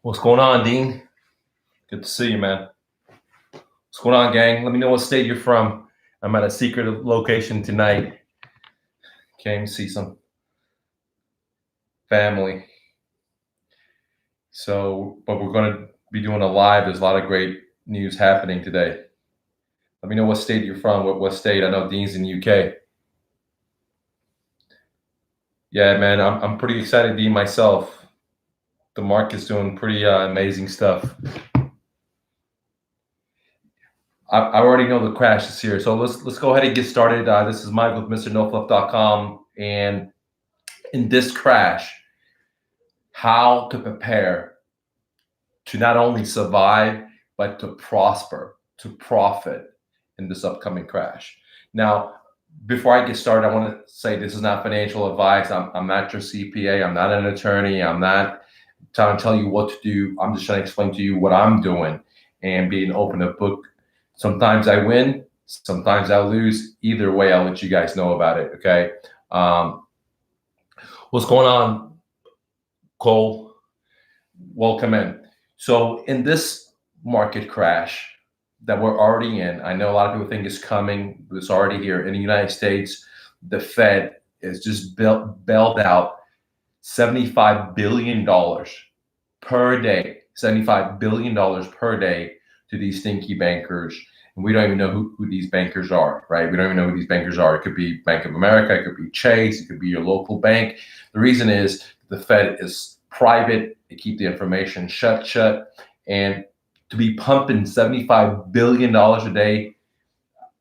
What's going on, Dean? Good to see you, man. What's going on, gang? Let me know what state you're from. I'm at a secret location tonight. Came to see some family. But we're going to be doing a live. There's a lot of great news happening today. Let me know what state you're from. What state? I know Dean's in the UK. Yeah, man, I'm pretty excited, Dean, myself. The market's doing pretty amazing stuff. I already know the crash is here, so let's go ahead and get started. This is Mike with MrNoFluff.com, and in this crash, how to prepare to not only survive but to prosper, to profit in this upcoming crash. Now, before I get started, I want to say this is not financial advice. I'm not your CPA. I'm not an attorney. I'm not trying to tell you what to do. I'm just trying to explain to you what I'm doing and being open to book. Sometimes I win, sometimes I lose. Either way, I'll let you guys know about it, okay? What's going on, Cole? Welcome in. So in this market crash that we're already in, I know a lot of people think it's coming, but it's already here. In the United States, the Fed is just bailed out $75 billion per day, $75 billion per day to these stinky bankers. And we don't even know who these bankers are, right? We don't even know who these bankers are. It could be Bank of America, it could be Chase, it could be your local bank. The reason is the Fed is private. They keep the information shut. And to be pumping $75 billion a day,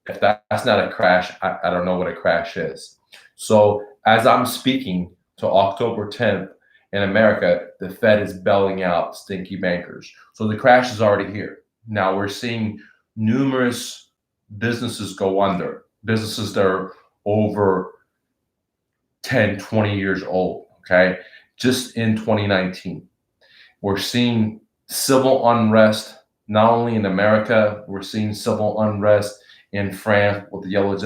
if that's not a crash, I don't know what a crash is. So as I'm speaking to October 10th, in America, the Fed is bailing out stinky bankers. So the crash is already here. Now we're seeing numerous businesses go under, businesses that are over 10, 20 years old, okay? Just in 2019, we're seeing civil unrest, not only in America, we're seeing civil unrest in France with the yellow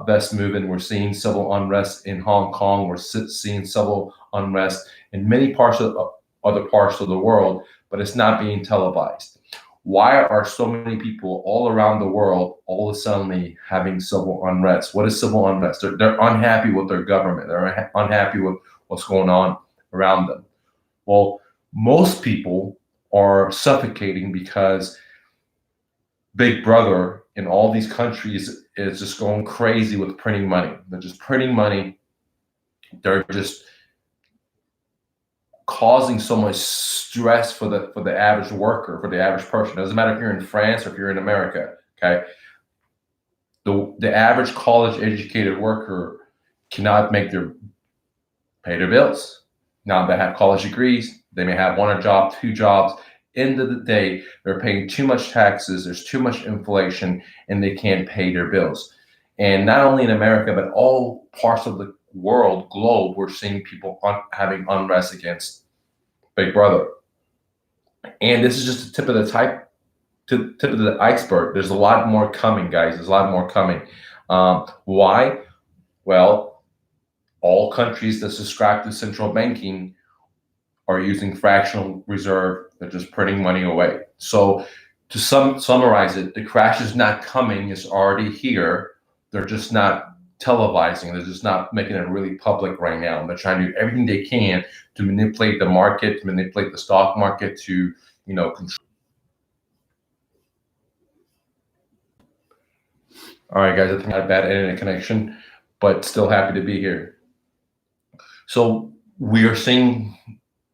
vest movement. We're seeing civil unrest in Hong Kong. We're seeing civil unrest in many parts of other parts of the world, but it's not being televised. Why are so many people all around the world all of a sudden having civil unrest? What is civil unrest? They're unhappy with their government. They're unhappy with what's going on around them. Well, most people are suffocating because Big Brother in all these countries is just going crazy with printing money. They're just printing money. They're just causing so much stress for the average worker, for the average person. It doesn't matter if you're in France or if you're in America, okay? The average college educated worker cannot pay their bills. Now they have college degrees, they may have one job, two jobs. End of the day, they're paying too much taxes, there's too much inflation, and they can't pay their bills. And not only in America, but all parts of the world, globe, we're seeing people having unrest against Big Brother. And this is just the tip of the iceberg. There's a lot more coming, guys. There's a lot more coming. Why? Well, all countries that subscribe to central banking are using fractional reserve. They're just printing money away. So to summarize it, the crash is not coming. It's already here. They're just not televising. They're just not making it really public right now. They're trying to do everything they can to manipulate the market, to manipulate the stock market, to control. All right, guys, I think I had a bad internet connection, but still happy to be here. So we are seeing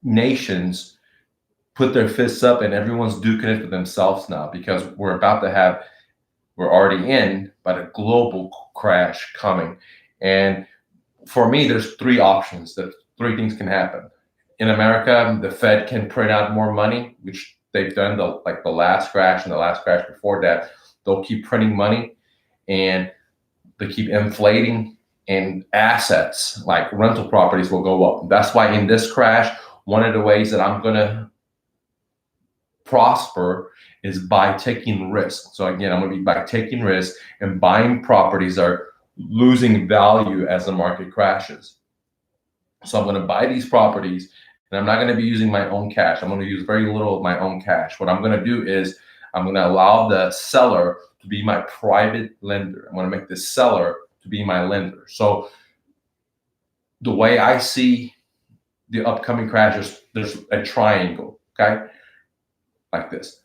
nations put their fists up, and everyone's duking it for themselves now, because we're already in, but a global crash coming. And for me, there's three options. That three things can happen. In America, the Fed can print out more money, which they've done like the last crash and the last crash before that. They'll keep printing money and they keep inflating, and assets like rental properties will go up. That's why in this crash, one of the ways that I'm going to prosper is by taking risk. So again, I'm going to be by taking risk and buying properties that are losing value as the market crashes. So I'm going to buy these properties and I'm not going to be using my own cash. I'm going to use very little of my own cash. What I'm going to do is I'm going to allow the seller to be my private lender. I'm going to make the seller to be my lender. So the way I see the upcoming crashes, there's a triangle, okay, like this.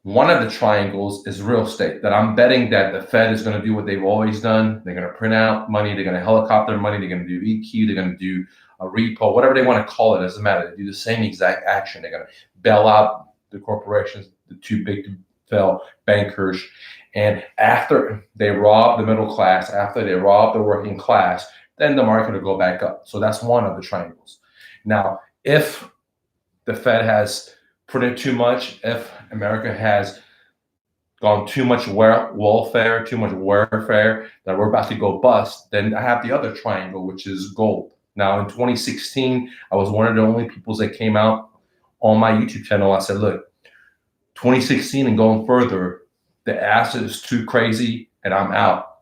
One of the triangles is real estate, that I'm betting that the Fed is going to do what they've always done. They're going to print out money. They're going to helicopter money. They're going to do EQ. They're going to do a repo, whatever they want to call it. Doesn't matter. They do the same exact action. They're going to bail out the corporations, the too big to fail bankers. And after they rob the middle class, after they rob the working class, then the market will go back up. So that's one of the triangles. Now, if the Fed has printed too much, if America has gone too much welfare, too much warfare, that we're about to go bust, then I have the other triangle, which is gold. Now, in 2016, I was one of the only people that came out on my YouTube channel. I said, look, 2016 and going further, the asset is too crazy and I'm out.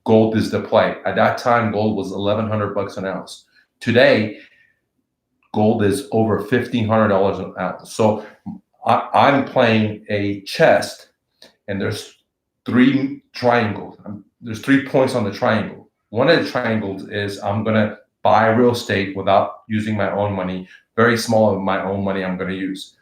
Gold is the play. At that time, gold was $1,100 an ounce. Today, gold is over $1,500 an ounce. So I'm playing a chess, and there's three triangles. There's 3 points on the triangle. One of the triangles is I'm going to buy real estate without using my own money. Very small of my own money I'm going to use.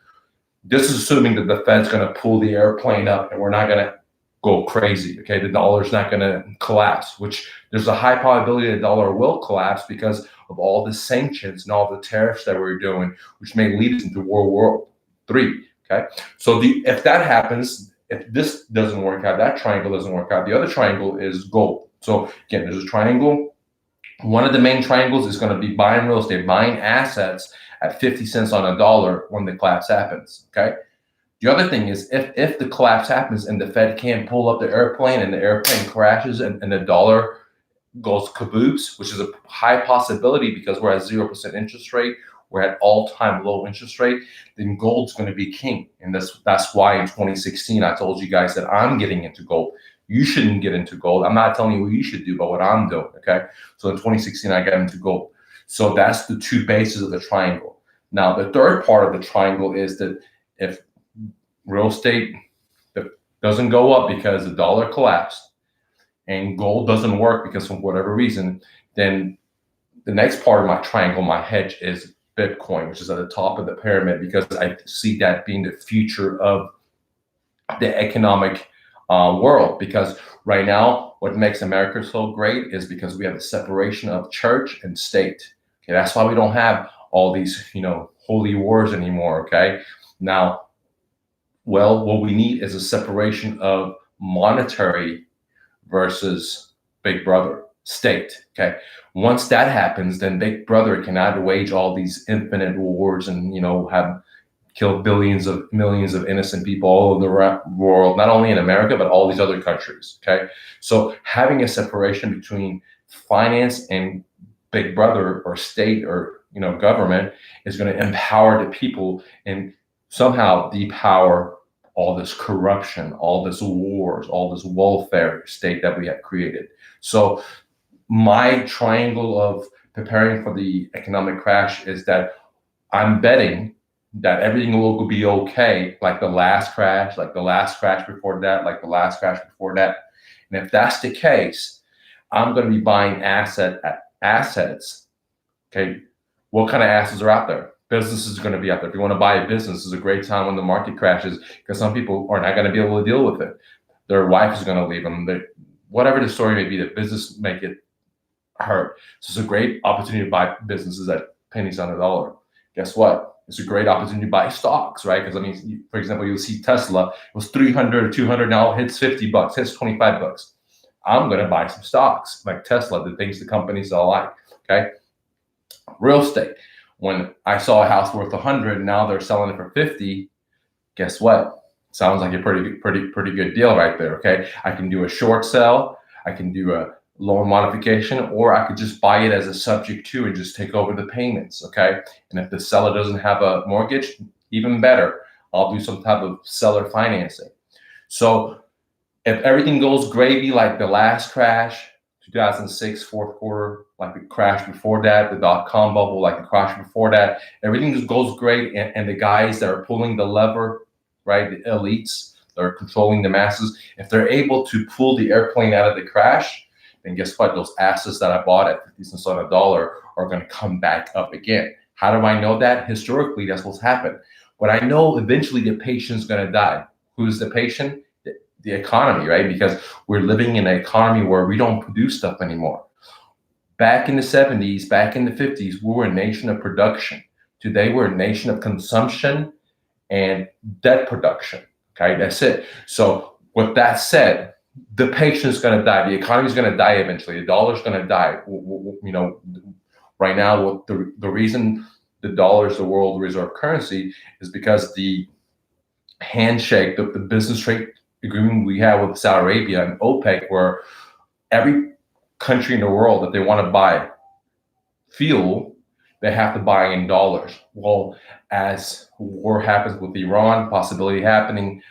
This is assuming that the Fed's going to pull the airplane up and we're not going to go crazy. Okay, the dollar's not going to collapse, which there's a high probability the dollar will collapse because of all the sanctions and all the tariffs that we're doing, which may lead us into World War III. Okay, so if that happens, if this doesn't work out, that triangle doesn't work out, the other triangle is gold. So again, there's a triangle. One of the main triangles is going to be buying real estate, buying assets at 50 cents on a dollar when the collapse happens. Okay. The other thing is if the collapse happens and the Fed can't pull up the airplane and the airplane crashes and the dollar goes kaboops, which is a high possibility because we're at 0% interest rate, we're at all-time low interest rate, then gold's going to be king. And that's why in 2016 I told you guys that I'm getting into gold. You shouldn't get into gold. I'm not telling you what you should do, but what I'm doing. Okay. So in 2016 I got into gold. So that's the two bases of the triangle. Now the third part of the triangle is that if real estate doesn't go up because the dollar collapsed and gold doesn't work because for whatever reason, then the next part of my triangle, my hedge, is Bitcoin, which is at the top of the pyramid, because I see that being the future of the economic world. Because right now, what makes America so great is because we have the separation of church and state. Okay, that's why we don't have all these, holy wars anymore. Okay, now, well, what we need is a separation of monetary versus Big Brother, state. Okay, once that happens, then Big Brother cannot wage all these infinite wars and have killed millions of innocent people all over the world, not only in America but all these other countries. Okay, so having a separation between finance and Big Brother or state or government is going to empower the people and somehow depower all this corruption, all this wars, all this welfare state that we have created. So my triangle of preparing for the economic crash is that I'm betting that everything will be okay, like the last crash, like the last crash before that, like the last crash before that. And if that's the case, I'm going to be buying assets. Okay, what kind of assets are out there? Businesses are going to be out there. If you want to buy a business, it's a great time when the market crashes because some people are not going to be able to deal with it. Their wife is going to leave them. Whatever the story may be, the business may get hurt. So it's a great opportunity to buy businesses at pennies on the dollar. Guess what? It's a great opportunity to buy stocks, right? Because for example, you'll see Tesla. It was 300 or 200. Now it hits $50, hits $25. I'm going to buy some stocks like Tesla, the things the companies I like. Okay. Real estate. When I saw a house worth 100, now they're selling it for 50. Guess what? Sounds like a pretty good deal right there. Okay, I can do a short sell, I can do a loan modification, or I could just buy it as a subject to and just take over the payments. Okay, and if the seller doesn't have a mortgage, even better. I'll do some type of seller financing. So if everything goes gravy like the last crash, 2006 fourth quarter, like the crash before that, the dot-com bubble, like the crash before that. Everything just goes great, and the guys that are pulling the lever, right, the elites that are controlling the masses, if they're able to pull the airplane out of the crash, then guess what? Those assets that I bought at 50 cents on a dollar are going to come back up again. How do I know that? Historically, that's what's happened. But I know eventually the patient's going to die. Who's the patient? The economy, right? Because we're living in an economy where we don't produce stuff anymore. Back in the 70s, back in the 50s, we were a nation of production. Today, we're a nation of consumption and debt production. Okay, that's it. So with that said, the patient's going to die. The economy is going to die eventually. The dollar's going to die. Right now, the reason the dollar is the world reserve currency is because the handshake, the business trade agreement we have with Saudi Arabia and OPEC, where every country in the world that they want to buy fuel, they have to buy in dollars. Well, as war happens with Iran, possibility happening,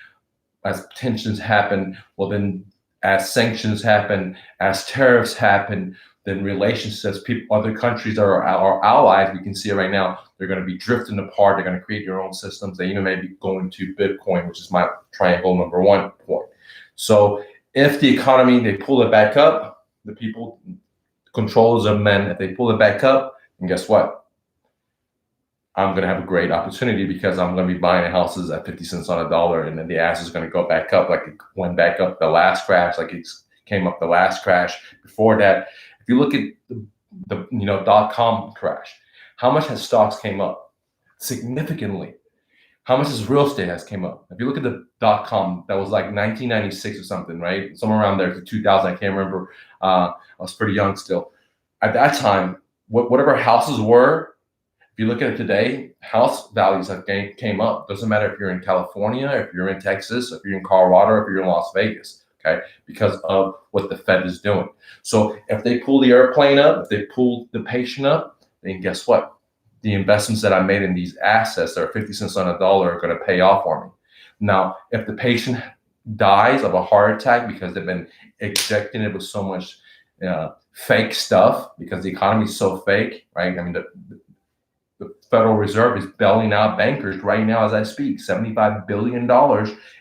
as tensions happen, well then as sanctions happen, as tariffs happen, then relationships, other countries that are our allies, we can see it right now, they're going to be drifting apart. They're going to create their own systems. They even may be going to Bitcoin, which is my triangle number one point. So if the economy, they pull it back up, the people, controllers of men, if they pull it back up, and guess what? I'm going to have a great opportunity because I'm going to be buying houses at 50 cents on a dollar, and then the ass is going to go back up like it went back up the last crash, like it came up the last crash. Before that, if you look at the dot-com crash, how much has stocks came up? Significantly. How much has real estate has came up? If you look at the dot-com, that was like 1996 or something, right? Somewhere around there to 2000, I can't remember. I was pretty young still. At that time, whatever houses were, if you look at it today, house values have came up. Doesn't matter if you're in California, if you're in Texas, if you're in Colorado, if you're in Las Vegas, okay? Because of what the Fed is doing. So if they pull the airplane up, if they pull the patient up, then guess what? The investments that I made in these assets that are 50 cents on a dollar are going to pay off for me. Now, if the patient dies of a heart attack because they've been injecting it with so much fake stuff, because the economy is so fake, right? I mean, the Federal Reserve is bailing out bankers right now as I speak. $75 billion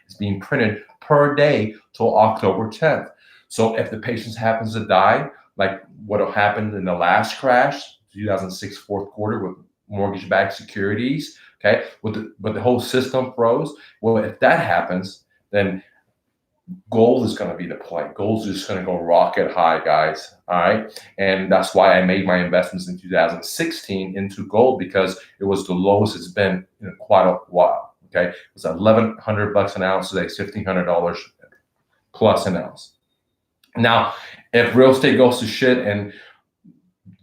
is being printed per day till October 10th. So if the patient happens to die, like what happened in the last crash, 2006 fourth quarter with mortgage-backed securities, okay, but the whole system froze. Well, if that happens, then gold is going to be the play. Gold's just going to go rocket high, guys. All right. And that's why I made my investments in 2016 into gold, because it was the lowest it's been in quite a while. Okay. It was $1,100 an ounce. Today, $1,500 plus an ounce. Now, if real estate goes to shit and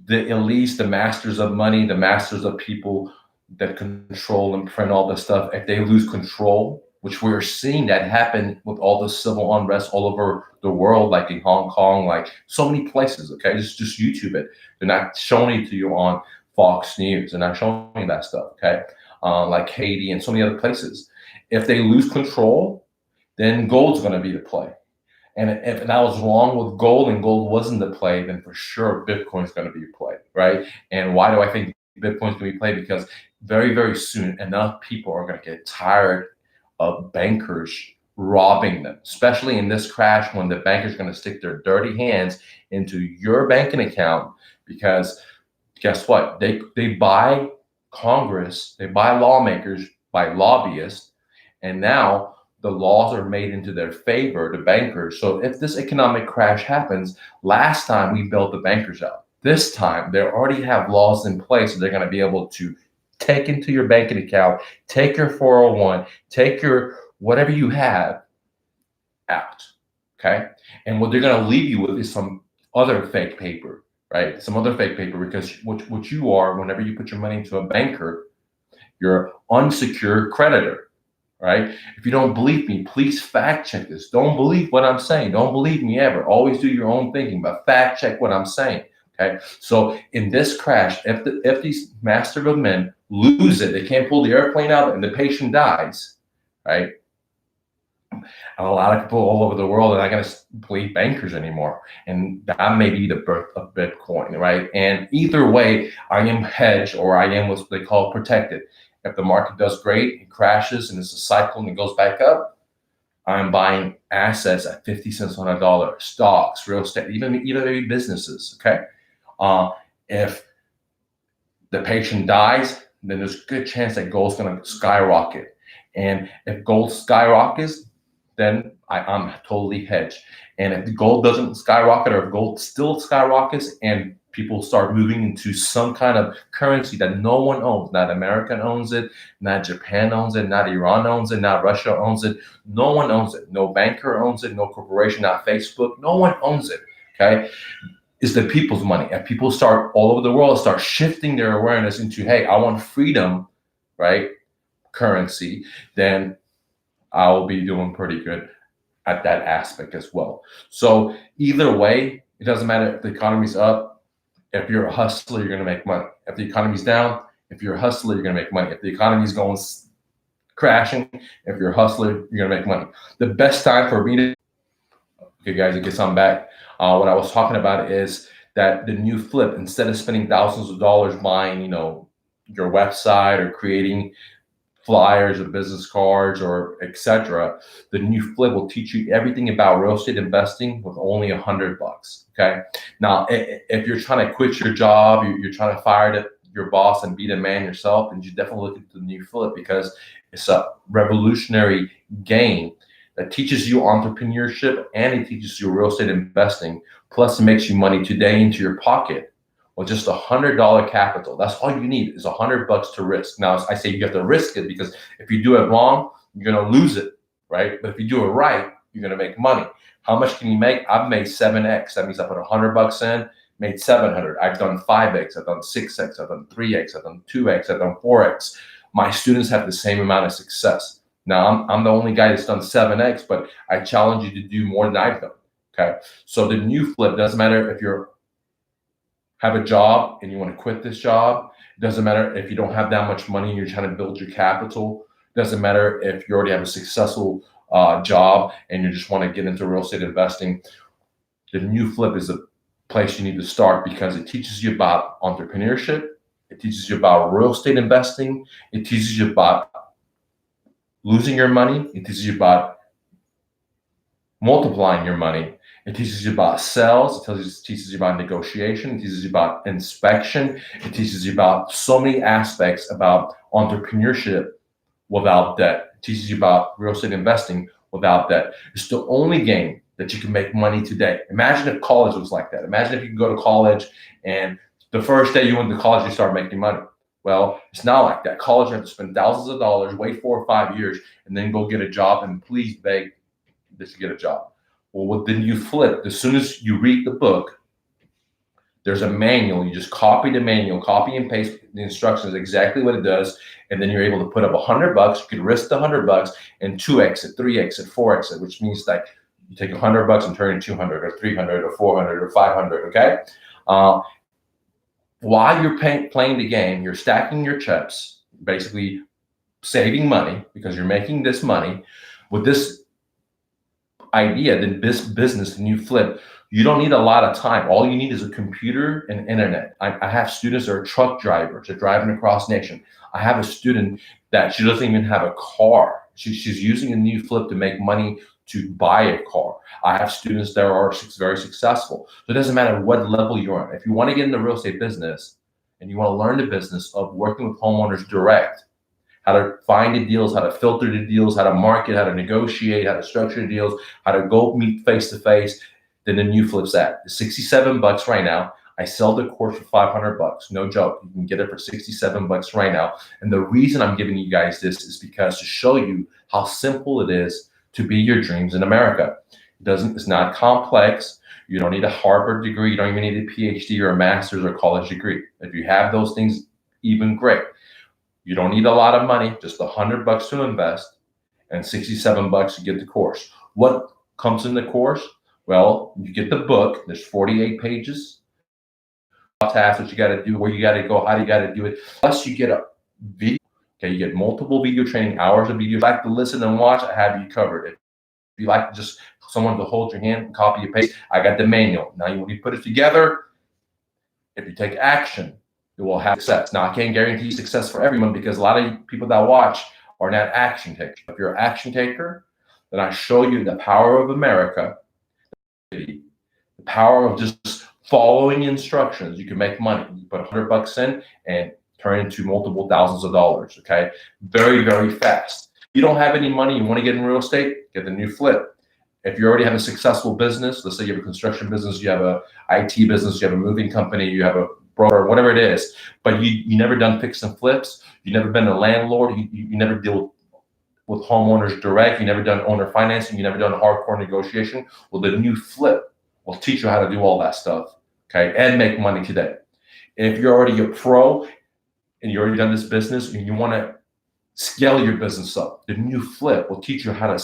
the elites, the masters of money, the masters of people that control and print all this stuff, if they lose control, which we're seeing that happen with all the civil unrest all over the world, like in Hong Kong, like so many places, okay? Just YouTube it. They're not showing it to you on Fox News. They're not showing you that stuff, okay? Like Haiti and so many other places. If they lose control, then gold's going to be the play. And if I was wrong with gold and gold wasn't the play, then for sure Bitcoin's going to be a play, right? And why do I think Bitcoin's going to be play? Because very, very soon, enough people are going to get tired of bankers robbing them, especially in this crash when the bankers are going to stick their dirty hands into your banking account. Because guess what? They buy Congress, they buy lawmakers, buy lobbyists, and now the laws are made into their favor, the bankers. So if this economic crash happens, last time we bailed the bankers out. This time they already have laws in place, so they're going to be able to take into your banking account, take your 401, take your whatever you have out, okay? And what they're going to leave you with is some other fake paper, right? Some other fake paper, because what you are, whenever you put your money into a banker, you're an unsecured creditor, right? If you don't believe me, please fact check this. Don't believe what I'm saying. Don't believe me ever. Always do your own thinking, but fact check what I'm saying. Okay. So in this crash, if these master of men lose it, they can't pull the airplane out and the patient dies, right? And a lot of people all over the world are not going to believe bankers anymore. And that may be the birth of Bitcoin, right? And either way, I am hedged, or I am what they call protected. If the market does great, it crashes and it's a cycle and it goes back up, I'm buying assets at 50 cents on a dollar, stocks, real estate, even maybe businesses. Okay. If the patient dies, then there's a good chance that gold's going to skyrocket. And if gold skyrockets, then I'm totally hedged. And if the gold doesn't skyrocket, or if gold still skyrockets and people start moving into some kind of currency that no one owns, not America owns it, not Japan owns it, not Iran owns it, not Russia owns it, no one owns it. No banker owns it, no corporation, not Facebook, no one owns it. Okay. Is the people's money. And people start all over the world start shifting their awareness into, hey, I want freedom, right? Currency, then I'll be doing pretty good at that aspect as well. So either way, it doesn't matter if the economy's up. If you're a hustler, you're going to make money. If the economy's down, if you're a hustler, you're going to make money. If the economy's going crashing, if you're a hustler, you're going to make money. The best time for me to, okay, guys, to get some back. What I was talking about is that the new flip, instead of spending thousands of dollars buying, your website or creating flyers or business cards or etc., the new flip will teach you everything about real estate investing with only $100. Okay. Now, if you're trying to quit your job, you're trying to fire your boss and be the man yourself, and you definitely look at the new flip, because it's a revolutionary game that teaches you entrepreneurship and it teaches you real estate investing. Plus, it makes you money today into your pocket with just $100 capital. That's all you need is $100 to risk. Now, I say you have to risk it, because if you do it wrong, you're going to lose it, right? But if you do it right, you're going to make money. How much can you make? I've made 7x. That means I put $100 in, made 700. I've done 5x. I've done 6x. I've done 3x. I've done 2x. I've done 4x. My students have the same amount of success. Now, I'm the only guy that's done 7x, but I challenge you to do more than I've done. Okay. So the new flip, doesn't matter if you have a job and you want to quit this job. It doesn't matter if you don't have that much money and you're trying to build your capital. It doesn't matter if you already have a successful job and you just want to get into real estate investing. The new flip is a place you need to start, because it teaches you about entrepreneurship. It teaches you about real estate investing. It teaches you about losing your money. It teaches you about multiplying your money. It teaches you about sales. It teaches you about negotiation. It teaches you about inspection. It teaches you about so many aspects about entrepreneurship without debt. It teaches you about real estate investing without debt. It's the only game that you can make money today. Imagine if college was like that. Imagine if you could go to college and the first day you went to college, you start making money. Well, it's not like that. College, you have to spend thousands of dollars, wait 4 or 5 years, and then go get a job and please beg that you get a job. Well, what then you flip? As soon as you read the book, there's a manual. You just copy the manual, copy and paste the instructions, exactly what it does, and then you're able to put up $100. You could risk the $100 and 2x it, 3x it, 4x it, which means like you take $100 and turn it 200 or 300 or 400 or 500. Okay. While you're playing the game, you're stacking your chips, basically saving money because you're making this money with this idea, then this business, the new flip. You don't need a lot of time. All you need is a computer and internet. I have students that are truck drivers. They're driving across nation. I have a student that she doesn't even have a car. She's using a new flip to make money to buy a car. I have students that are very successful. So it doesn't matter what level you're on. If you want to get in the real estate business and you want to learn the business of working with homeowners direct, how to find the deals, how to filter the deals, how to market, how to negotiate, how to structure the deals, how to go meet face to face, then the new flip's at. It's $67 right now. I sell the course for $500. No joke. You can get it for $67 right now. And the reason I'm giving you guys this is because to show you how simple it is to be your dreams in America. It's not complex. You don't need a Harvard degree. You don't even need a PhD or a master's or college degree. If you have those things, even great. You don't need a lot of money, just $100 to invest and $67 to get the course. What comes in the course? Well, you get the book. There's 48 pages. Tasks, what you got to do, where you got to go, how you got to do it. Plus, you get a video. Okay, you get multiple video training hours of video. If you like to listen and watch, I have you covered. you like just someone to hold your hand, copy and paste, I got the manual. Now, when you put it together, if you take action, you will have success. Now, I can't guarantee success for everyone because a lot of people that watch are not action takers. If you're an action taker, then I show you the power of America, the power of just following instructions. You can make money. You put $100 in and turn into multiple thousands of dollars. Okay, very, very fast. You don't have any money, you want to get in real estate, get the new flip. If you already have a successful business, let's say you have a construction business, you have a IT business, you have a moving company, you have a broker, whatever it is, but you never done fix and flips, you never been a landlord, you never deal with homeowners direct, you never done owner financing, you never done hardcore negotiation. Well, the new flip will teach you how to do all that stuff, okay, and make money today. And if you're already a pro and you already done this business and you want to scale your business up, the new flip will teach you how to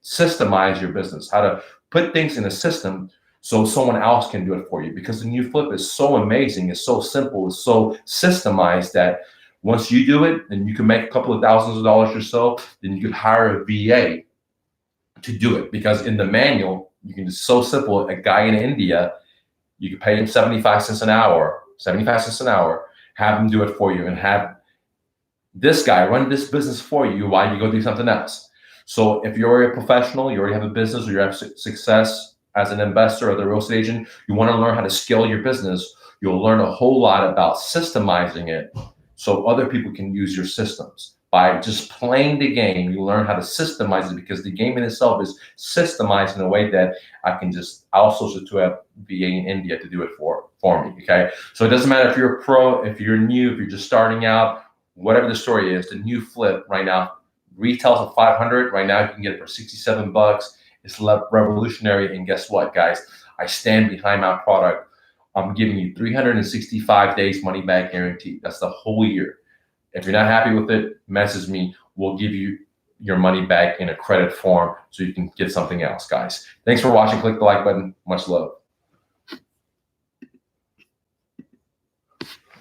systemize your business, how to put things in a system so someone else can do it for you. Because the new flip is so amazing, it's so simple, it's so systemized that once you do it, then you can make a couple of thousands of dollars yourself, then you could hire a VA to do it. Because in the manual, you can just so simple, a guy in India, you can pay him 75 cents an hour, have him do it for you and have this guy run this business for you while you go do something else. So if you're a professional, you already have a business or you have success as an investor or the real estate agent, you want to learn how to scale your business, you'll learn a whole lot about systemizing it so other people can use your systems. By just playing the game, you learn how to systemize it because the game in itself is systemized in a way that I'll switch it to a VA in India to do it for me, okay? So it doesn't matter if you're a pro, if you're new, if you're just starting out, whatever the story is, the new flip right now, retails at 500. Right now, you can get it for 67 bucks. It's revolutionary. And guess what, guys? I stand behind my product. I'm giving you 365 days money back guarantee. That's the whole year. If you're not happy with it, message me. We'll give you your money back in a credit form so you can get something else, guys. Thanks for watching. Click the like button. Much love.